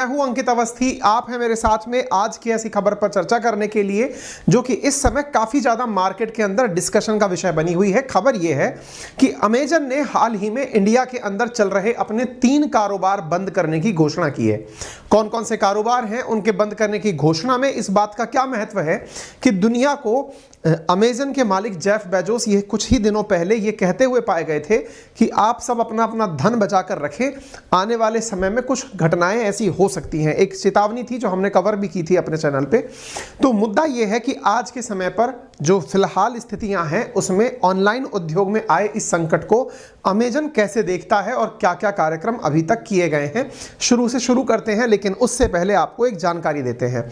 मैं हूं अंकित अवस्थी, आप हैं मेरे साथ में आज की ऐसी खबर पर चर्चा करने के लिए जो कि इस समय काफी ज्यादा मार्केट के अंदर डिस्कशन का विषय बनी हुई है। खबर यह है कि अमेजन ने हाल ही में इंडिया के अंदर चल रहे अपने 3 कारोबार बंद करने की घोषणा की है। कौन कौन से कारोबार हैं, उनके बंद करने की घोषणा में इस बात का क्या महत्व है कि दुनिया को अमेजन के मालिक जेफ बेजोस ये कुछ ही दिनों पहले ये कहते हुए पाए गए थे कि आप सब अपना अपना धन बचा कर रखें, आने वाले समय में कुछ घटनाएं ऐसी हो सकती हैं। एक चेतावनी थी जो हमने कवर भी की थी अपने चैनल पे। तो मुद्दा यह है कि आज के समय पर जो फिलहाल स्थितियां हैं उसमें ऑनलाइन उद्योग में आए इस संकट को अमेजन कैसे देखता है और क्या क्या कार्यक्रम अभी तक किए गए हैं। शुरू से शुरू करते हैं, लेकिन उससे पहले आपको एक जानकारी देते हैं।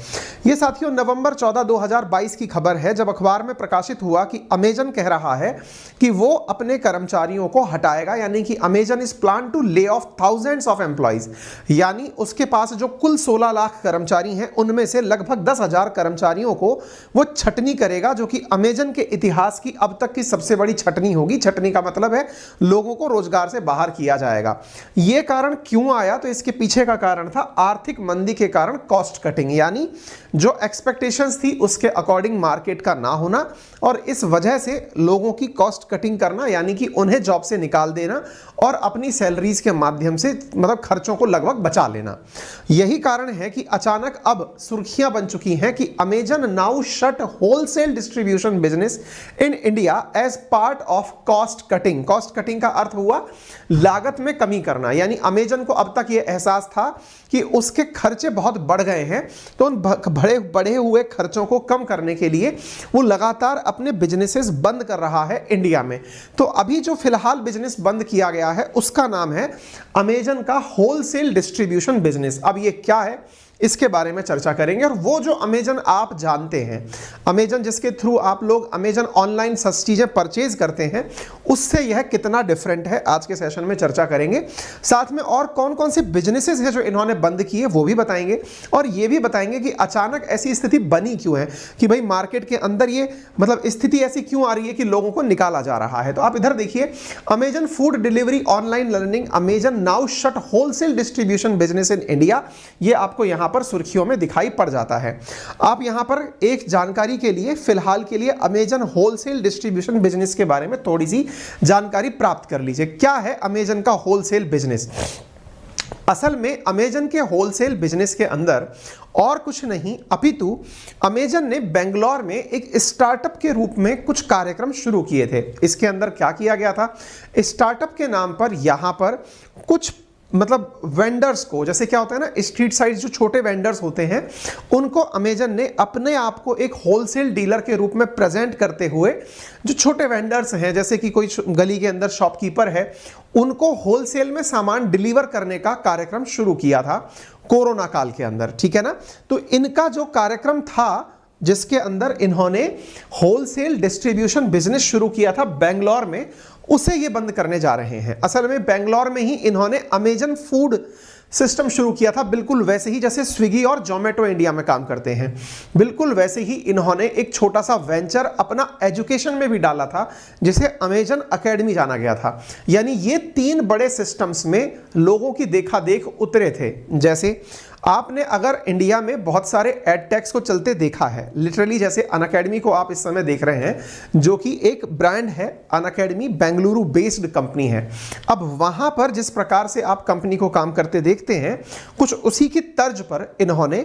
ये साथियों नवंबर 14 2022 की खबर है, जब अखबार में प्रकाशित हुआ कि अमेजन कह रहा है कि वो अपने कर्मचारियों को हटाएगा, यानी कि Amazon is plan to lay off thousands of employees. यानी उसके पास जो कुल 16 लाख कर्मचारी हैं उनमें से लगभग 10,000 कर्मचारियों को वो छटनी करेगा, जो कि अमेजन के इतिहास की अब तक की सबसे बड़ी छटनी होगी। छटनी का मतलब है लोगों को रोजगार से बाहर किया जाएगा। यह कारण क्यों आया? तो इसके पीछे का कारण था आर्थिक मंदी के कारण कॉस्ट कटिंग, यानी जो एक्सपेक्टेशंस थी उसके अकॉर्डिंग मार्केट का ना होना और इस वजह से लोगों की कॉस्ट कटिंग करना, यानी कि उन्हें जॉब से निकाल देना और अपनी सैलरीज के माध्यम से मतलब खर्चों को लगभग बचा लेना। यही कारण है कि अचानक अब सुर्खियां बन चुकी हैं कि Amazon now shut wholesale distribution business in India as part of cost cutting. Cost cutting का अर्थ हुआ लागत में कमी करना, यानी अमेजन को अब तक यह एहसास था कि उसके खर्चे बहुत बढ़ गए हैं, तो उन बढ़े हुए खर्चों को कम करने के लिए वो लगातार अपने बिजनेसेस बंद कर रहा है इंडिया में। तो अभी जो फिलहाल बिजनेस बंद किया गया है उसका नाम है अमेजन का होलसेल डिस्ट्रीब्यूशन बिजनेस। अब ये क्या है इसके बारे में चर्चा करेंगे। और वो जो अमेजन आप जानते हैं, अमेजन जिसके थ्रू आप लोग अमेजन ऑनलाइन चीजें परचेज करते हैं, उससे यह कितना डिफरेंट है आज के सेशन में चर्चा करेंगे। साथ में और कौन कौन से बिजनेसेस हैं जो इन्होंने बंद किए वो भी बताएंगे, और ये भी बताएंगे कि अचानक ऐसी स्थिति बनी क्यों है कि भाई मार्केट के अंदर ये मतलब स्थिति ऐसी क्यों आ रही है कि लोगों को निकाला जा रहा है। तो आप इधर देखिए, Amazon food delivery online learning, Amazon now shut wholesale distribution business in India, ये आपको यहां पर सुर्खियों में दिखाई पड़ जाता है। आप यहां पर एक जानकारी के लिए फिलहाल के लिए अमेजन होलसेल डिस्ट्रीब्यूशन बिजनेस के बारे में थोड़ी सी जानकारी प्राप्त कर लीजिए। क्या है अमेजन का होलसेल बिजनेस? असल में अमेजन के होलसेल बिजनेस के अंदर और कुछ नहीं अपितु अमेजन ने बेंगलोर में एक स्टार्टअप के रूप में कुछ कार्यक्रम शुरू किए थे। इसके अंदर क्या किया गया था? स्टार्टअप के नाम पर यहां पर कुछ मतलब वेंडर्स को, जैसे क्या होता है ना स्ट्रीट साइड जो छोटे वेंडर्स होते हैं, उनको अमेजन ने अपने आप को एक होलसेल डीलर के रूप में प्रेजेंट करते हुए, जो छोटे वेंडर्स हैं जैसे कि कोई गली के अंदर शॉपकीपर है, उनको होलसेल में सामान डिलीवर करने का कार्यक्रम शुरू किया था कोरोना काल के अंदर। ठीक है ना? तो इनका जो कार्यक्रम था जिसके अंदर इन्होंने होलसेल डिस्ट्रीब्यूशन बिजनेस शुरू किया था बेंगलोर में, उसे ये बंद करने जा रहे हैं। असल में बेंगलोर में ही इन्होंने अमेजन फूड सिस्टम शुरू किया था, बिल्कुल वैसे ही जैसे स्विगी और जोमेटो इंडिया में काम करते हैं, बिल्कुल वैसे ही इन्होंने एक छोटा सा वेंचर अपना एजुकेशन में भी डाला था जिसे अमेजन एकेडमी जाना गया था। यानी ये 3 बड़े सिस्टम्स में लोगों की देखा देख उतरे थे। जैसे आपने अगर इंडिया में बहुत सारे एड टेक्स को चलते देखा है, लिटरली जैसे अनअकैडमी को आप इस समय देख रहे हैं, जो कि एक ब्रांड है, अनअकैडमी बेंगलुरु बेस्ड कंपनी है। अब वहां पर जिस प्रकार से आप कंपनी को काम करते देखते हैं, कुछ उसी की तर्ज पर इन्होंने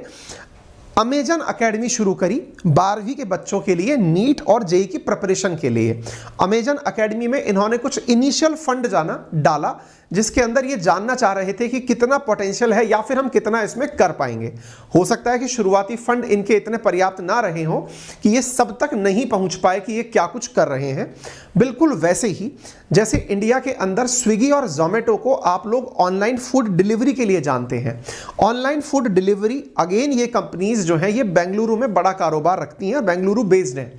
अमेजन एकेडमी शुरू करी 12वीं के बच्चों के लिए, नीट और जेई की प्रिपरेशन के लिए। अमेजन एकेडमी में इन्होंने कुछ इनिशियल फंड डाला जिसके अंदर ये जानना चाह रहे थे कि कितना पोटेंशियल है या फिर हम कितना इसमें कर पाएंगे। हो सकता है कि शुरुआती फंड इनके इतने पर्याप्त ना रहे हों कि ये सब तक नहीं पहुंच पाए कि ये क्या कुछ कर रहे हैं। बिल्कुल वैसे ही जैसे इंडिया के अंदर स्विगी और जोमेटो को आप लोग ऑनलाइन फूड डिलीवरी के लिए जानते हैं। ऑनलाइन फूड डिलीवरी अगेन ये कंपनीज जो हैं ये बेंगलुरु में बड़ा कारोबार रखती हैं, बेंगलुरु बेस्ड हैं।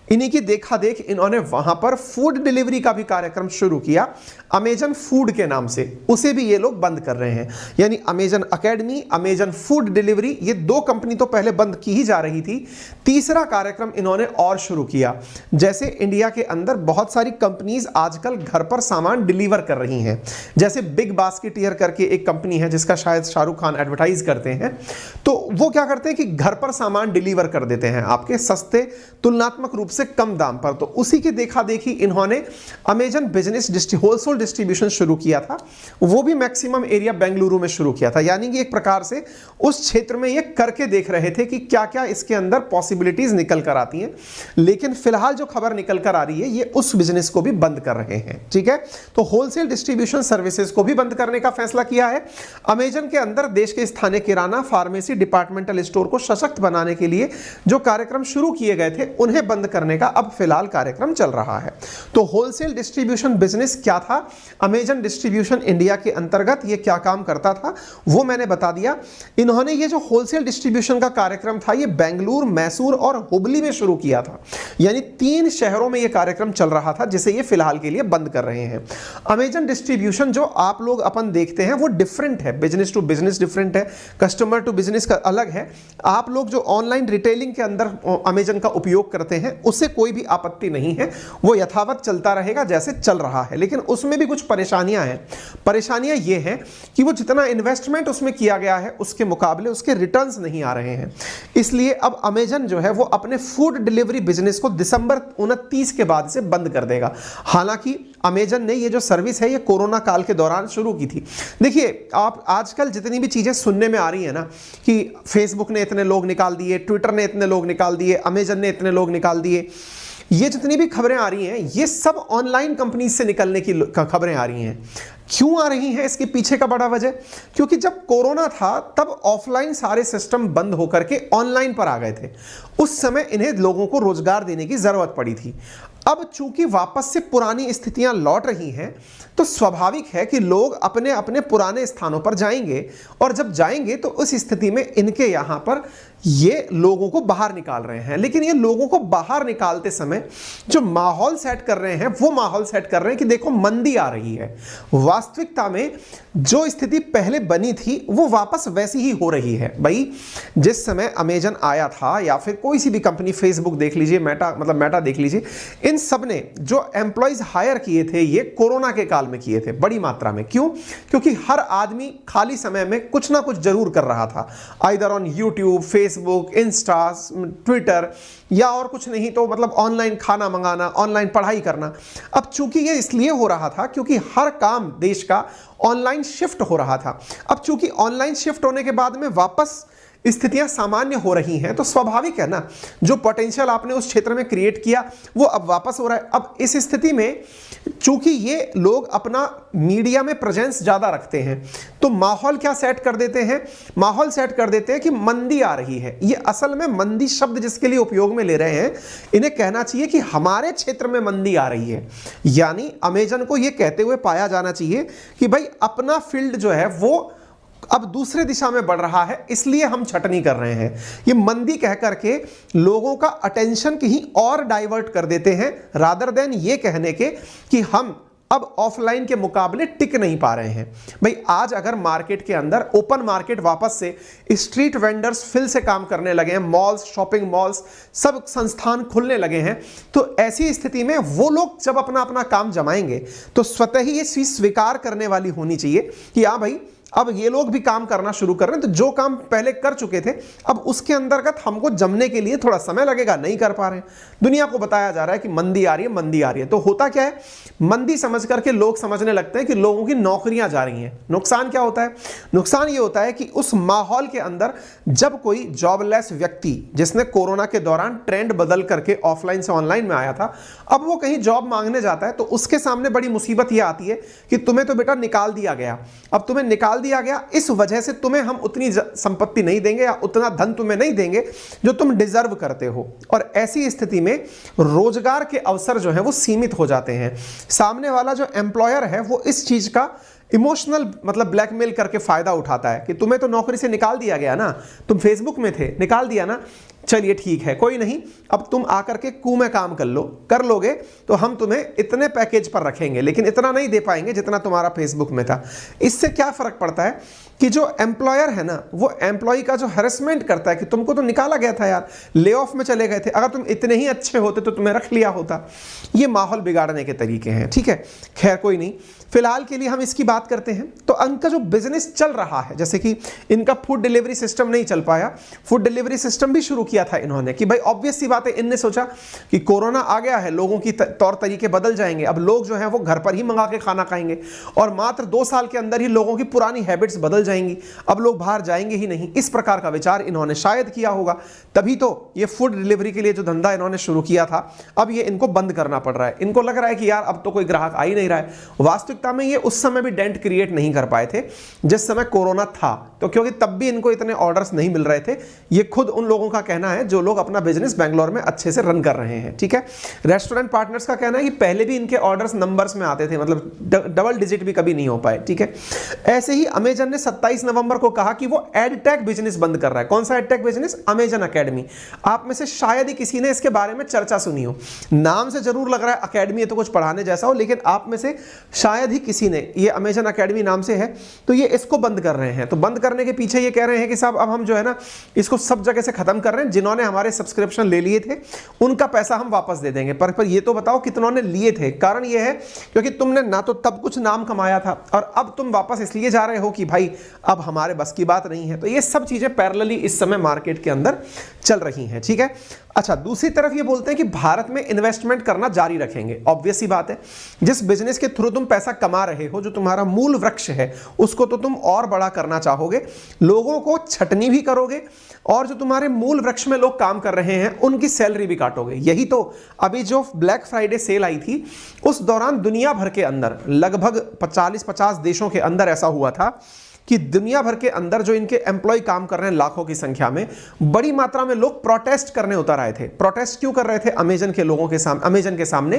इन्हीं की देखा देख इन्होंने वहां पर फूड डिलीवरी का भी कार्यक्रम शुरू किया अमेजन फूड के नाम से, उसे भी ये लोग बंद कर रहे हैं। यानी Amazon academy, Amazon food delivery, ये दो कंपनी तो पहले बंद की ही जा रही थी, तीसरा कार्यक्रम इन्होंने और शुरू किया। जैसे इंडिया के अंदर बहुत सारी कंपनीज आजकल घर पर सामान डिलीवर कर रही हैं, जैसे बिग बास्केटियर करके एक कंपनी है जिसका शायद शाहरुख खान एडवर्टाइज करते हैं, तो वो क्या करते हैं कि घर पर सामान डिलीवर कर देते हैं आपके सस्ते तुलनात्मक रूप से कम दाम पर। तो उसी की देखा देखी इन्होंने अमेजन बिजनेस होलसेल डिस्ट्रीब्यूशन शुरू किया था, वो भी मैक्सिमम एरिया बेंगलुरु में शुरू किया था। यानी कि एक प्रकार से उस क्षेत्र में ये करके देख रहे थे कि क्या क्या इसके अंदर पॉसिबिलिटीज निकल कर आती हैं। लेकिन फिलहाल जो खबर निकल कर आ रही है, ये उस बिजनेस को भी बंद कर रहे हैं। ठीक है, तो होलसेल डिस्ट्रीब्यूशन सर्विसेज को भी बंद करने का फैसला किया है। अमेजन के अंदर देश के स्थानीय किराना, फार्मेसी, डिपार्टमेंटल स्टोर को सशक्त बनाने के लिए जो कार्यक्रम शुरू किए गए थे, उन्हें बंद करने का अब फिलहाल कार्यक्रम चल रहा है। तो होलसेल डिस्ट्रीब्यूशन बिजनेस क्या था, अमेजन डिस्ट्रीब्यूशन इंडिया के अंतर्गत ये क्या काम करता था, वो मैंने बता दिया। इन्होंने ये जो होलसेल डिस्ट्रीब्यूशन का कार्यक्रम था, ये बेंगलुरु, मैसूर और हुबली में शुरू किया था। यानी 3 शहरों में ये कार्यक्रम चल रहा था, जिसे ये फिलहाल के लिए बंद कर रहे हैं। अमेजन डिस्ट्रीब्यूशन जो आप लोग अपन देखते हैं वो डिफरेंट है, बिजनेस टू बिजनेस डिफरेंट है, कस्टमर टू बिजनेस का अलग है। आप लोग जो ऑनलाइन रिटेलिंग के अंदर अमेजन का उपयोग करते हैं, उससे कोई भी आपत्ति नहीं है, वो यथावत चलता रहेगा जैसे चल रहा है। लेकिन उसमें भी कुछ परेशानियां हैं। परेशानियां ये हैं कि वो जितना इन्वेस्टमेंट उसमें किया गया है, उसके मुकाबले उसके रिटर्न्स नहीं आ रहे हैं। इसलिए अब अमेजन जो है वो अपने फूड डिलीवरी बिजनेस को दिसंबर 29 के बाद से बंद कर देगा। हालांकि अमेजन ने ये जो सर्विस है, ये कोरोना काल के दौरान शुरू की थी। देखिए, आप आजकल जितनी भी चीजें सुनने में आ रही है ना, कि फेसबुक ने इतने लोग निकाल दिए, ट्विटर ने इतने लोग निकाल दिए, अमेजन ने इतने लोग निकाल दिए, ये जितनी भी खबरें आ रही हैं, ये सब ऑनलाइन कंपनी से निकलने की खबरें आ रही हैं। क्यों आ रही हैं? इसके पीछे का बड़ा वजह, क्योंकि जब कोरोना था तब ऑफलाइन सारे सिस्टम बंद होकर के ऑनलाइन पर आ गए थे। उस समय इन्हें लोगों को रोजगार देने की जरूरत पड़ी थी। अब चूंकि वापस से पुरानी स्थितियां लौट रही हैं, तो स्वाभाविक है कि लोग अपने अपने पुराने स्थानों पर जाएंगे, और जब जाएंगे तो उस स्थिति में इनके यहां पर ये लोगों को बाहर निकाल रहे हैं। लेकिन ये लोगों को बाहर निकालते समय जो माहौल सेट कर रहे हैं, वो माहौल सेट कर रहे हैं कि देखो मंदी आ रही है। वास्तविकता में जो स्थिति पहले बनी थी वो वापस वैसी ही हो रही है। भाई, जिस समय अमेजन आया था, या फिर कोई सी भी कंपनी, फेसबुक देख लीजिए, मेटा देख लीजिए, इन सब ने जो एम्प्लॉयज हायर किए थे, ये कोरोना के काल में किए थे बड़ी मात्रा में। क्यों? क्योंकि हर आदमी खाली समय में कुछ ना कुछ जरूर कर रहा था, either on YouTube, Facebook, Insta, Twitter, या और कुछ नहीं तो ऑनलाइन खाना मंगाना, ऑनलाइन पढ़ाई करना। अब चूंकि ये इसलिए हो रहा था क्योंकि हर काम देश का ऑनलाइन शिफ्ट हो रहा था। अब चूंकि ऑनलाइन शिफ्ट होने के बाद में वापस स्थितियां सामान्य हो रही हैं, तो स्वाभाविक है ना, जो पोटेंशियल आपने उस क्षेत्र में क्रिएट किया वो अब वापस हो रहा है। अब इस स्थिति में चूंकि ये लोग अपना मीडिया में प्रेजेंस ज्यादा रखते हैं, तो माहौल क्या सेट कर देते हैं? माहौल सेट कर देते हैं कि मंदी आ रही है। ये असल में मंदी शब्द जिसके लिए उपयोग में ले रहे हैं, इन्हें कहना चाहिए कि हमारे क्षेत्र में मंदी आ रही है। यानी अमेजन को यह कहते हुए पाया जाना चाहिए कि भाई, अपना फील्ड जो है वो अब दूसरे दिशा में बढ़ रहा है, इसलिए हम छटनी कर रहे हैं। ये मंदी कह करके लोगों का अटेंशन कहीं और डाइवर्ट कर देते हैं, रादर देन ये कहने के कि हम अब ऑफलाइन के मुकाबले टिक नहीं पा रहे हैं। भाई, आज अगर मार्केट के अंदर ओपन मार्केट वापस से, स्ट्रीट वेंडर्स फिर से काम करने लगे हैं, मॉल्स, शॉपिंग मॉल्स, सब संस्थान खुलने लगे हैं, तो ऐसी स्थिति में वो लोग जब अपना अपना काम जमाएंगे, तो स्वतः ही ये चीज स्वीकार करने वाली होनी चाहिए कि हाँ भाई, अब ये लोग भी काम करना शुरू कर रहे हैं, तो जो काम पहले कर चुके थे अब उसके अंतर्गत हमको जमने के लिए थोड़ा समय लगेगा, नहीं कर पा रहे हैं। दुनिया को बताया जा रहा है कि मंदी आ रही है, मंदी आ रही है। तो होता क्या है, मंदी समझ करके लोग समझने लगते हैं कि लोगों की नौकरियां जा रही हैं। नुकसान क्या होता है? नुकसान ये होता है कि उस माहौल के अंदर जब कोई जॉबलेस व्यक्ति, जिसने कोरोना के दौरान ट्रेंड बदल करके ऑफलाइन से ऑनलाइन में आया था, अब वो कहीं जॉब मांगने जाता है, तो उसके सामने बड़ी मुसीबत ये आती है कि तुम्हें तो बेटा निकाल दिया गया। अब तुम्हें निकाल दिया गया, इस वजह से तुम्हें हम उतनी संपत्ति नहीं देंगे या उतना धन तुम्हें नहीं देंगे जो तुम डिजर्व करते हो। और ऐसी स्थिति में रोजगार के अवसर जो है वो सीमित हो जाते हैं। सामने वाला जो एम्प्लॉयर है वो इस चीज का इमोशनल ब्लैकमेल करके फायदा उठाता है कि तुम्हें तो नौकरी से निकाल दिया गया ना, तुम फेसबुक में थे, निकाल दिया ना, चलिए ठीक है, कोई नहीं, अब तुम आकर के कू में काम कर लोगे तो हम तुम्हें इतने पैकेज पर रखेंगे, लेकिन इतना नहीं दे पाएंगे जितना तुम्हारा फेसबुक में था। इससे क्या फर्क पड़ता है कि जो एम्प्लॉयर है ना, वो एम्प्लॉय का जो हैरेसमेंट करता है कि तुमको तो निकाला गया था यार, ले ऑफ में चले गए थे, अगर तुम इतने ही अच्छे होते तो तुम्हें रख लिया होता। ये माहौल बिगाड़ने के तरीके हैं, ठीक है। खैर कोई नहीं, फिलहाल के लिए हम इसकी बात करते हैं। तो इनका जो बिजनेस चल रहा है, जैसे कि इनका फूड डिलीवरी सिस्टम नहीं चल पाया, फूड डिलीवरी सिस्टम भी शुरू किया था इन्होंने कि भाई ऑब्वियस सी बात है, इनने सोचा कि कोरोना आ गया है, लोगों की तौर तरीके बदल जाएंगे, अब लोग जो है वो घर पर ही मंगा के खाना खाएंगे और मात्र 2 साल के अंदर ही लोगों की पुरानी हैबिट्स बदल जाएंगी, अब लोग बाहर जाएंगे ही नहीं। इस प्रकार का विचार इन्होंने शायद किया होगा, तभी तो ये फूड डिलीवरी के लिए जो धंधा इन्होंने शुरू किया था, अब ये इनको बंद करना पड़ रहा है। इनको लग रहा है कि यार अब तो कोई ग्राहक आ ही नहीं रहा है। वास्तविकता में ये उस समय भी डेंट क्रिएट नहीं कर पाए थे जिस समय कोरोना था, तो क्योंकि तब भी इनको इतने ऑर्डर्स नहीं मिल रहे थे। ये खुद उन लोगों का कहना है जो लोग अपना बिजनेस बेंगलोर में अच्छे से रन कर रहे हैं, ठीक है। रेस्टोरेंट पार्टनर्स का कहना है कि पहले भी इनके ऑर्डर्स नंबर्स में आते थे, मतलब डबल डिजिट भी कभी नहीं हो पाए, ठीक है। ऐसे ही अमेजन ने 27 नवंबर को कहा कि वो एडटेक बिजनेस बंद कर रहा है। कौन सा एडटेक बिजनेस? Amazon academy. आप में से शायद ही किसी ने इसके बारे में चर्चा सुनी हो, नाम से जरूर लग रहा है अकेडमी है तो कुछ पढ़ाने जैसा हो, लेकिन आप में से शायद ही किसी ने, ये अमेजन अकेडमी नाम से है, तो ये इसको बंद कर रहे हैं। तो बंद करने के पीछे ये कह रहे हैं कि साहब अब हम जो है ना इसको सब जगह से खत्म कर रहे हैं, जिन्होंने हमारे सब्सक्रिप्शन ले लिए थे उनका पैसा हम वापस दे देंगे, पर ये तो बताओ कितनों ने लिए थे। कारण ये है क्योंकि तुमने ना तो तब कुछ नाम कमाया था और अब तुम वापस इसलिए जा रहे हो कि भाई अब हमारे बस की बात नहीं है। तो ये सब चीजें पैरेलली इस समय मार्केट के अंदर चल रही हैं, ठीक है। अच्छा, दूसरी तरफ ये बोलते हैं कि भारत में इन्वेस्टमेंट करना जारी रखेंगे। ऑब्वियस सी बात है, जिस बिजनेस के थ्रू तुम पैसा कमा रहे हो, जो तुम्हारा मूल वृक्ष है, उसको तो तुम और बड़ा करना चाहोगे, लोगों को छटनी भी करोगे और जो तुम्हारे मूल वृक्ष में लोग काम कर रहे हैं उनकी सैलरी भी काटोगे। यही तो अभी जो ब्लैक फ्राइडे सेल आई थी उस दौरान दुनिया भर के अंदर लगभग 40-50 देशों के अंदर ऐसा हुआ था कि दुनिया भर के अंदर जो इनके एम्प्लॉय काम कर रहे हैं लाखों की संख्या में, बड़ी मात्रा में लोग प्रोटेस्ट करने उतर आए थे। प्रोटेस्ट क्यों कर रहे थे? अमेजन के लोगों के सामने, अमेजन के सामने,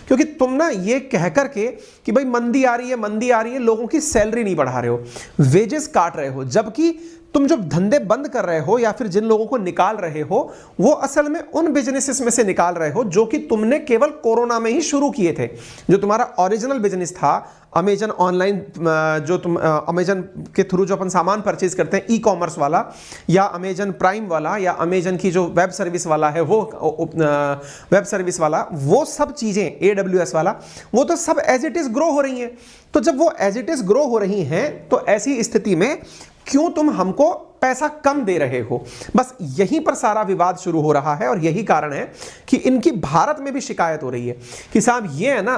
क्योंकि तुम ना ये कह करके कि भाई मंदी आ रही है, मंदी आ रही है, लोगों की सैलरी नहीं बढ़ा रहे हो, वेजेस काट रहे हो, जबकि तुम जो धंधे बंद कर रहे हो या फिर जिन लोगों को निकाल रहे हो वो असल में उन बिजनेसेस में से निकाल रहे हो जो कि तुमने केवल कोरोना में ही शुरू किए थे। जो तुम्हारा ओरिजिनल बिजनेस था, अमेजन ऑनलाइन, जो तुम अमेजन के थ्रू जो अपन सामान परचेज करते हैं, ई कॉमर्स वाला या अमेजन प्राइम वाला या अमेजन की जो वेब सर्विस वाला है वो वेब सर्विस वाला, वो सब चीजें AWS वाला, वो तो सब एज इट इज ग्रो हो रही हैं। तो जब वो एज इट इज ग्रो हो रही हैं तो ऐसी स्थिति में क्यों तुम हमको पैसा कम दे रहे हो? बस यहीं पर सारा विवाद शुरू हो रहा है और यही कारण है कि इनकी भारत में भी शिकायत हो रही है कि साहब ये है ना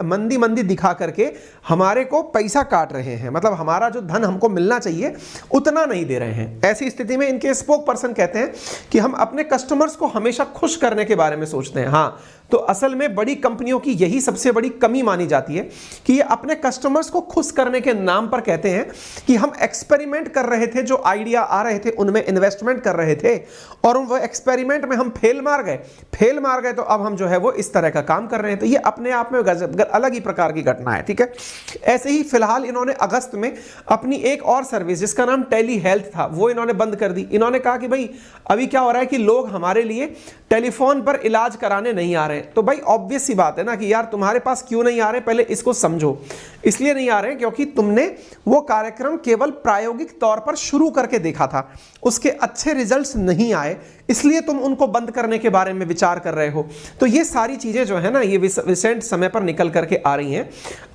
मंदी मंदी दिखा करके हमारे को पैसा काट रहे हैं, मतलब हमारा जो धन हमको मिलना चाहिए उतना नहीं दे रहे हैं। ऐसी स्थिति में इनके स्पोक पर्सन कहते हैं कि हम अपने कस्टमर्स को हमेशा खुश करने के बारे में सोचते हैं। हाँ, तो असल में बड़ी कंपनियों की यही सबसे बड़ी कमी मानी जाती है कि ये अपने कस्टमर्स को खुश करने के नाम पर कहते हैं कि हम एक्सपेरिमेंट कर रहे थे, जो आइडिया आ रहे थे उनमें इन्वेस्टमेंट कर रहे थे और वो एक्सपेरिमेंट में हम फेल मार गए तो अब हम जो है वो इस तरह का काम कर रहे हैं। तो ये अपने आप में अलग ही प्रकार की घटना है, ठीक है। ऐसे ही फिलहाल इन्होंने अगस्त में अपनी एक और सर्विस जिसका नाम टेली हेल्थ था वो इन्होंने बंद कर दी। इन्होंने कहा कि भाई अभी क्या हो रहा है कि लोग हमारे लिए टेलीफोन पर इलाज कराने नहीं आ रहे हैं। तो भाई ऑब्वियस सी बात है ना कि यार तुम्हारे पास क्यों नहीं आ रहे, पहले इसको समझो। इसलिए नहीं आ रहे क्योंकि तुमने वो कार्यक्रम केवल प्रायोगिक तौर पर शुरू करके देखा था, उसके अच्छे रिजल्ट्स नहीं आए, इसलिए तुम उनको बंद करने के बारे में विचार कर रहे हो। तो ये सारी चीजें जो है ना ये रिसेंट समय पर निकल करके आ रही हैं।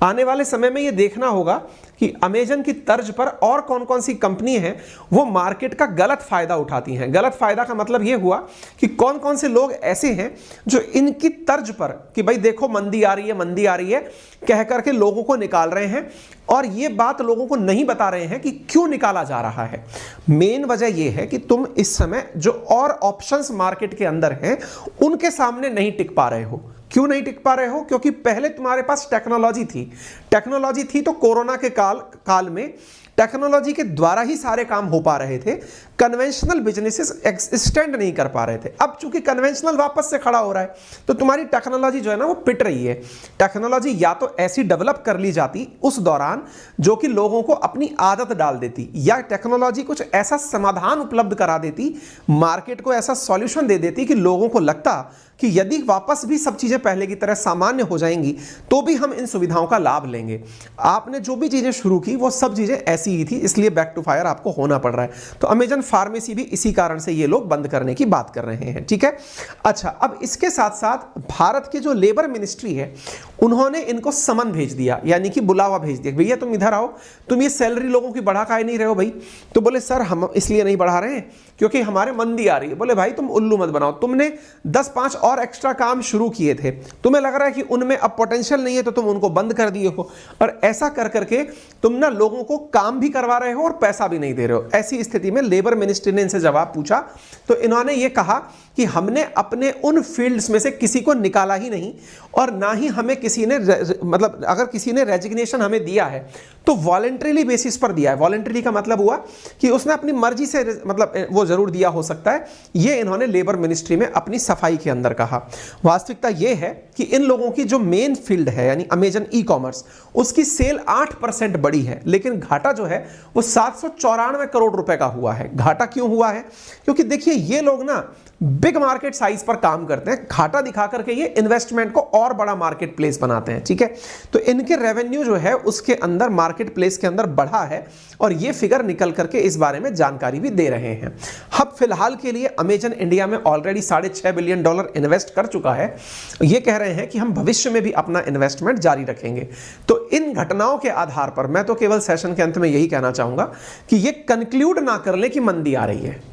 आने वाले समय में ये देखना होगा कि अमेजन की तर्ज पर और कौन कौन सी कंपनी है वो मार्केट का गलत फायदा उठाती हैं। गलत फायदा का मतलब ये हुआ कि कौन कौन से लोग ऐसे हैं जो इनकी तर्ज पर कि भाई देखो मंदी आ रही है कह करके लोगों को निकाल रहे हैं और ये बात लोगों को नहीं बता रहे हैं कि क्यों निकाला जा रहा है। मेन वजह यह है कि तुम इस समय जो और ऑप्शंस मार्केट के अंदर हैं उनके सामने नहीं टिक पा रहे हो। क्यों नहीं टिक पा रहे हो? क्योंकि पहले तुम्हारे पास टेक्नोलॉजी थी तो कोरोना के काल में टेक्नोलॉजी के द्वारा ही सारे काम हो पा रहे थे, कन्वेंशनल बिजनेसेस एक्सटेंड नहीं कर पा रहे थे। अब चूंकि कन्वेंशनल वापस से खड़ा हो रहा है तो तुम्हारी टेक्नोलॉजी जो है ना वो पिट रही है। टेक्नोलॉजी या तो ऐसी डेवलप कर ली जाती उस दौरान जो कि लोगों को अपनी आदत डाल देती, या टेक्नोलॉजी कुछ ऐसा समाधान उपलब्ध करा देती, मार्केट को ऐसा सॉल्यूशन दे देती कि लोगों को लगता कि यदि वापस भी सब चीजें पहले की तरह सामान्य हो जाएंगी तो भी हम इन सुविधाओं का लाभ लेंगे। आपने जो भी चीजें शुरू की वो सब चीजें ऐसी ही थी, इसलिए बैक टू फायर आपको होना पड़ रहा है। तो अमेजन फार्मेसी भी इसी कारण से ये लोग बंद करने की बात कर रहे हैं, ठीक है। अच्छा, अब इसके साथ साथ भारत की जो लेबर मिनिस्ट्री है उन्होंने इनको समन भेज दिया, यानी कि बुलावा भेज दिया, भैया तुम इधर आओ, तुम ये सैलरी लोगों की बढ़ा काहे नहीं रहे हो भाई। तो बोले सर हम इसलिए नहीं बढ़ा रहे हैं क्योंकि हमारे मंदी आ रही है। बोले भाई तुम उल्लू मत बनाओ, तुमने 10-5 और एक्स्ट्रा काम शुरू किए थे, तुम्हें लग रहा है कि उनमें अब पोटेंशियल नहीं है तो तुम उनको बंद कर दिए हो, और ऐसा कर करके तुम ना लोगों को काम भी करवा रहे हो और पैसा भी नहीं दे रहे हो। ऐसी स्थिति में लेबर मिनिस्ट्री ने इनसे जवाब पूछा तो इन्होंने ये कहा कि हमने अपने उन फील्ड्स में से किसी को निकाला ही नहीं, और ना ही हमें किसी ने मतलब अगर किसी ने रेजिग्नेशन हमें दिया है तो वॉलंटरीली बेसिस पर दिया है। वॉलंटरी का मतलब हुआ कि उसने अपनी मर्जी से मतलब वो जरूर दिया हो सकता है। ये इन्होंने लेबर मिनिस्ट्री में अपनी सफाई के अंदर कहा। वास्तविकता ये है कि इन लोगों की जो मेन फील्ड है यानी अमेजन ई कॉमर्स, उसकी सेल 8% बढ़ी है, लेकिन घाटा जो है वो 794 करोड़ रुपए का हुआ है। घाटा क्यों हुआ है? क्योंकि देखिए ये लोग ना बिग मार्केट साइज पर काम करते हैं, घाटा दिखा करके ये इन्वेस्टमेंट को और बड़ा मार्केट प्लेस बनाते हैं, ठीक है। तो इनके रेवेन्यू जो है उसके अंदर मार्केट प्लेस के अंदर बढ़ा है, और ये फिगर निकल करके इस बारे में जानकारी भी दे रहे हैं। अब फिलहाल के लिए अमेजन इंडिया में ऑलरेडी $6.5 बिलियन इन्वेस्ट कर चुका है। ये कह रहे हैं कि हम भविष्य में भी अपना इन्वेस्टमेंट जारी रखेंगे। तो इन घटनाओं के आधार पर मैं तो केवल सेशन के अंत में यही कहना चाहूंगा कि ये कंक्लूड ना कर ले कि मंदी आ रही है।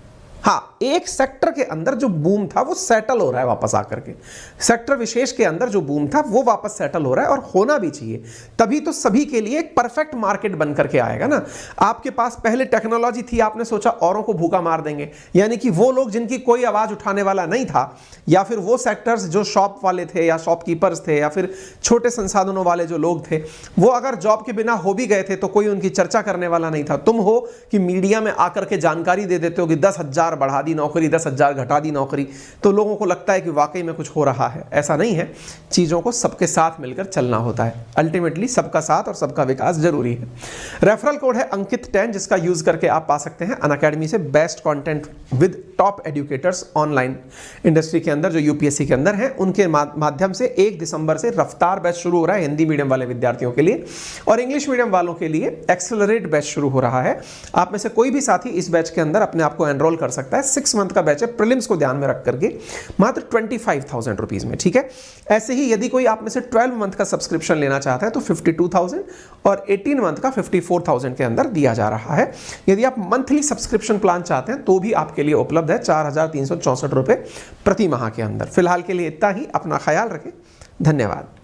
हाँ, एक सेक्टर के अंदर जो बूम था वो सेटल हो रहा है वापस आकर के, सेक्टर विशेष के अंदर जो बूम था वो वापस सेटल हो रहा है, और होना भी चाहिए। तभी तो सभी के लिए एक परफेक्ट मार्केट बन करके आएगा ना। आपके पास पहले टेक्नोलॉजी थी, आपने सोचा औरों को भूखा मार देंगे, यानी कि वो लोग जिनकी कोई आवाज उठाने वाला नहीं था, या फिर वो सेक्टर्स जो शॉप वाले थे या शॉपकीपर्स थे या फिर छोटे संसाधनों वाले जो लोग थे, वो अगर जॉब के बिना हो भी गए थे तो कोई उनकी चर्चा करने वाला नहीं था। तुम हो कि मीडिया में आकर के जानकारी दे देते हो कि 10,000 बढ़ा दी नौकरी, 10,000 घटा दी नौकरी, तो लोगों को लगता है कि वाकई में कुछ हो रहा है। ऐसा नहीं है, चीजों को सबके साथ मिलकर चलना होता है। अल्टीमेटली सबका साथ और सबका विकास जरूरी है। रेफरल कोड है अंकित 10, जिसका यूज करके आप पा सकते हैं अनअकैडमी से best content with top educators online industry के अंदर जो यूपीएससी के अंदर है। उनके माध्यम से 1 दिसंबर से रफ्तार बैच शुरू हो रहा है हिंदी मीडियम वाले विद्यार्थियों के लिए, और इंग्लिश मीडियम वालों के लिए एक्सेलरेट बैच शुरू हो रहा है। आप में से कोई भी साथी इस बैच के अंदर अपने आप को एनरोल कर सकता है। 6 मंथ का बैच है, प्रीलिम्स को ध्यान में रख करके मात्र 25,000 रुपीज में, ठीक है। ऐसे ही यदि कोई आप में से 12 मंथ का सब्सक्रिप्शन लेना चाहता है तो 52,000 और 18 मंथ का 54,000 के अंदर दिया जा रहा है। यदि आप मंथली सब्सक्रिप्शन प्लान चाहते हैं तो भी आपके लिए उपलब्ध है 4,364 रुपए प्रति माह के अंदर। फिलहाल के लिए इतना ही। अपना ख्याल रखें। धन्यवाद।